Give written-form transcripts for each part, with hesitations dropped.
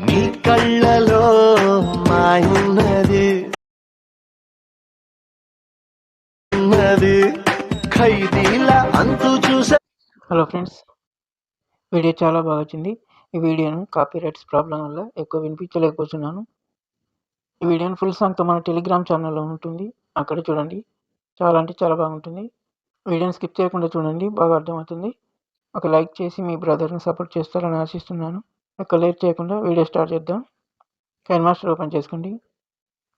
నీ కళ్ళలో మాయున్నది ఖైదీల అంతు చూసా. హలో ఫ్రెండ్స్, వీడియో చాలా బాగా వచ్చింది. ఈ వీడియోను కాపీరైట్స్ ప్రాబ్లం వల్ల ఎక్కువ వినిపించలేకపోతున్నాను. ఈ వీడియోని ఫుల్ సాంగ్తో మన టెలిగ్రామ్ ఛానల్లో ఉంటుంది, అక్కడ చూడండి. చాలా అంటే చాలా బాగుంటుంది. వీడియోని స్కిప్ చేయకుండా చూడండి, బాగా అర్థమవుతుంది. ఒక లైక్ చేసి మీ బ్రదర్ని సపోర్ట్ చేస్తారని ఆశిస్తున్నాను. ఒక లేట్ చేయకుండా వీడియో స్టార్ట్ చేద్దాం. కైన్మాస్టర్ ఓపెన్ చేసుకోండి.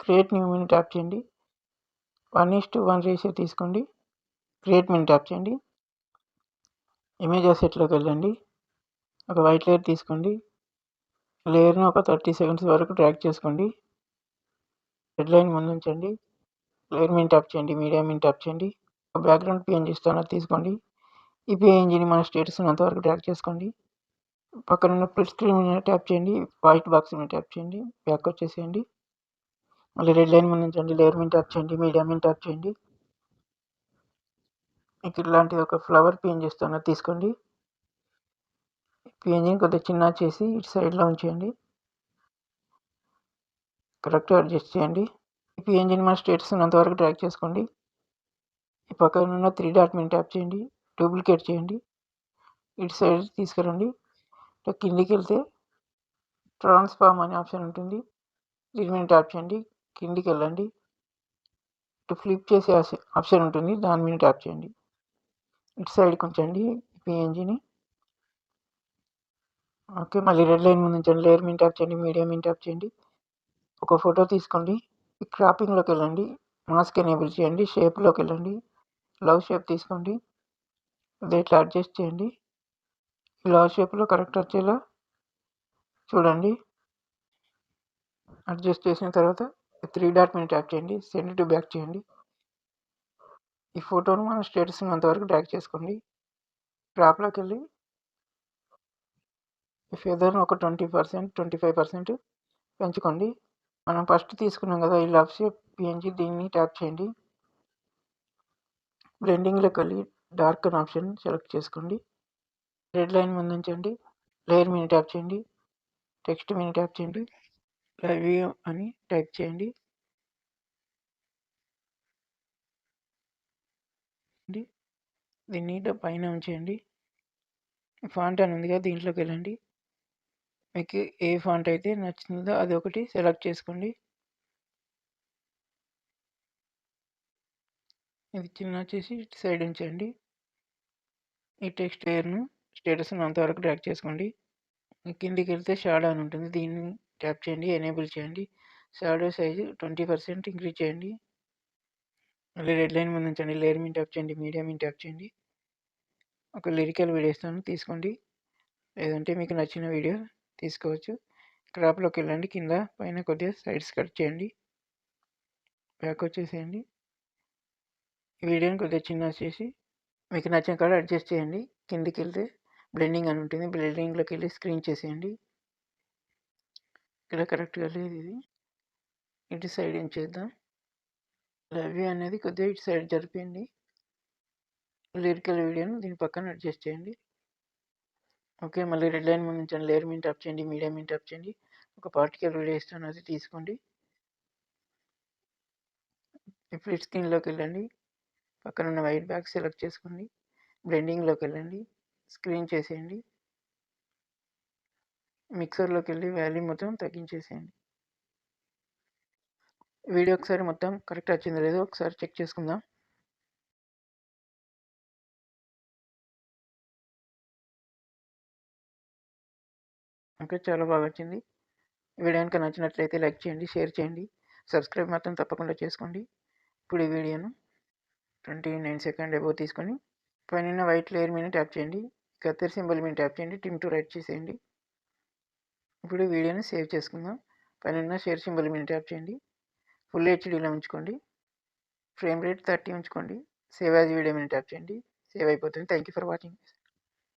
క్రియేట్ న్యూ మెనూ ట్యాప్ చేయండి. 1:1 రేషియో తీసుకోండి. క్రియేట్ మెనూ ట్యాప్ చేయండి. ఇమేజ్ అసెట్లోకి వెళ్ళండి. ఒక వైట్ లేయర్ తీసుకోండి. లేయర్ని ఒక 30 సెకండ్స్ వరకు డ్రాగ్ చేసుకోండి. రెడ్ లైన్ ముందు ఉంచండి. లేయర్ మీద ట్యాప్ చేయండి. మీడియా మీద ట్యాప్ చేయండి. ఒక బ్యాక్గ్రౌండ్ పిఎన్జీ ఇస్తాను, తీసుకోండి. ఈ పిఎన్జీని మన స్టేటస్ ఉన్నంత వరకు డ్రాగ్ చేసుకోండి. పక్కన ఉన్న స్ప్లిట్ స్క్రీన్ మీద ట్యాప్ చేయండి. వైట్ బాక్స్ మీద ట్యాప్ చేయండి. బ్యాక్ వచ్చేసేయండి. మళ్ళీ రెడ్ లైన్ ముందు ఉంచండి. లేయర్ మీద ట్యాప్ చేయండి. మీడియా మీద ట్యాప్ చేయండి. ఇక్కడ ఇలాంటిది ఒక ఫ్లవర్ పిఎన్జీ ఇస్తాను, తీసుకోండి. పిఎన్జీని కొద్దిగా చిన్న చేసి ఇటు సైడ్లో ఉంచేయండి. కరెక్ట్గా అడ్జస్ట్ చేయండి. ఈ పిఎన్జీని మన స్టేటస్ ఉన్నంత వరకు డ్రాగ్ చేసుకోండి. ఈ పక్కన ఉన్న 3 డాట్ మీద ట్యాప్ చేయండి. డూప్లికేట్ చేయండి. ఇటు సైడ్ తీసుకురండి. కిందికి వెళ్తే ట్రాన్స్ఫార్మ్ అనే ఆప్షన్ ఉంటుంది, దీని మీద ట్యాప్ చేయండి. కిందికి వెళ్ళండి. ఇటు ఫ్లిప్ చేసే ఆప్షన్ ఉంటుంది, దాని మీద ట్యాప్ చేయండి. ఇటు సైడ్కి ఉంచండి పిఎన్జీని. ఓకే, మళ్ళీ రెడ్ లైన్ ముందు ఉంచండి. లేయర్ మీద ట్యాప్ చేయండి. మీడియా మీద ట్యాప్ చేయండి. ఒక ఫోటో తీసుకోండి. ఈ క్రాపింగ్లోకి వెళ్ళండి. మాస్క్ ఎనేబుల్ చేయండి. షేప్లోకి వెళ్ళండి. లవ్ షేప్ తీసుకోండి. అదే ఇట్లా అడ్జస్ట్ చేయండి. ఈ లవ్ షేప్లో కరెక్ట్ వచ్చేలా చూడండి. అడ్జస్ట్ చేసిన తర్వాత 3 డాట్ మీద ట్యాప్ చేయండి. సెండ్ టు బ్యాక్ చేయండి. ఈ ఫోటోను మన స్టేటస్ ఉన్నంతవరకు డ్రాగ్ చేసుకోండి. క్రాప్లోకి వెళ్ళి ఈ ఫెదర్ను ఒక 20%, 25% పెంచుకోండి. మనం ఫస్ట్ తీసుకున్నాం కదా ఈ లవ్ షేప్ పిఎన్జీ, దీన్ని ట్యాప్ చేయండి. బ్లెండింగ్లోకి వెళ్ళి డార్క్ అనే ఆప్షన్ సెలెక్ట్ చేసుకోండి. రెడ్ లైన్ ముందు ఉంచండి. లేయర్ మీద ట్యాప్ చేయండి. టెక్స్ట్ మీద ట్యాప్ చేయండి. లైవ్ అని టైప్ చేయండి. దీన్ని పైన ఉంచేయండి. ఫాంట్ అని ఉంది కదా, దీంట్లోకి వెళ్ళండి. మీకు ఏ ఫాంట్ అయితే నచ్చిందో అది ఒకటి సెలెక్ట్ చేసుకోండి. ఇది చిన్న చేసి ఇటు సైడ్ ఉంచండి. ఈ టెక్స్ట్ లేయర్ను స్టేటస్ అంతవరకు డ్రాగ్ చేసుకోండి. కిందికి వెళ్తే షాడో అని ఉంటుంది, దీన్ని ట్యాప్ చేయండి. ఎనేబుల్ చేయండి. షాడో సైజు 20% ఇంక్రీజ్ చేయండి. మళ్ళీ రెడ్ లైన్ ముందు ఉంచండి. లేయర్ మీద ట్యాప్ చేయండి. మీడియా మీద ట్యాప్ చేయండి. ఒక లిరికల్ వీడియో ఇస్తాను, తీసుకోండి. లేదంటే మీకు నచ్చిన వీడియో తీసుకోవచ్చు. క్రాప్లోకి వెళ్ళండి. కింద పైన కొద్దిగా సైడ్స్ కట్ చేయండి. బ్యాక్ వచ్చేసేయండి. ఈ వీడియోని కొద్దిగా చిన్న చేసి మీకు నచ్చిన కాడ అడ్జస్ట్ చేయండి. కిందికి వెళ్తే బ్లెండింగ్ అని ఉంటుంది, బ్లెండింగ్లోకి వెళ్ళి స్క్రీన్ చేసేయండి. ఇక్కడ కరెక్ట్గా లేదు, ఇది ఇటు సైడ్ ఏం చేద్దాం. లవ్ అనేది కొద్దిగా ఇటు సైడ్ జరిపిండి. లిరికల్ వీడియోని దీని పక్కన అడ్జస్ట్ చేయండి. ఓకే, మళ్ళీ రెడ్ లైన్ ముందు ఉంచండి. లేయర్ మీద ట్యాప్ చేయండి. మీడియా మీద ట్యాప్ చేయండి. ఒక పార్టికల్ వీడియో ఇస్తాను, అది తీసుకోండి. స్ప్లిట్ స్క్రీన్లోకి వెళ్ళండి. పక్కన ఉన్న వైట్ బ్యాగ్ సెలెక్ట్ చేసుకోండి. బ్లెండింగ్లోకి వెళ్ళండి. స్క్రీన్ చేసేయండి. మిక్సర్లోకి వెళ్ళి వాల్యూమ్ మొత్తం తగ్గించేసేయండి. వీడియో ఒకసారి మొత్తం కరెక్ట్ వచ్చిందో లేదో ఒకసారి చెక్ చేసుకుందాం. ఓకే, చాలా బాగా వచ్చింది. వీడియో కనుక నచ్చినట్లయితే లైక్ చేయండి, షేర్ చేయండి, సబ్స్క్రైబ్ మాత్రం తప్పకుండా చేసుకోండి. ఇప్పుడు ఈ వీడియోను 29 సెకండ్ అబోవ్ తీసుకొని పైన వైట్ లేయర్ మీద ట్యాప్ చేయండి. కత్తెర సింబల్ మీద ట్యాప్ చేయండి. ట్రిమ్ టు రైట్ చేసేయండి. ఇప్పుడు వీడియోని సేవ్ చేసుకుందాం. పైన షేర్ సింబల్ మీద ట్యాప్ చేయండి. ఫుల్ హెచ్డీలో ఉంచుకోండి. ఫ్రేమ్ రేట్ 30 ఉంచుకోండి. సేవ్ యాజ్ వీడియో మీద ట్యాప్ చేయండి. సేవ్ అయిపోతుంది. Thank you for watching.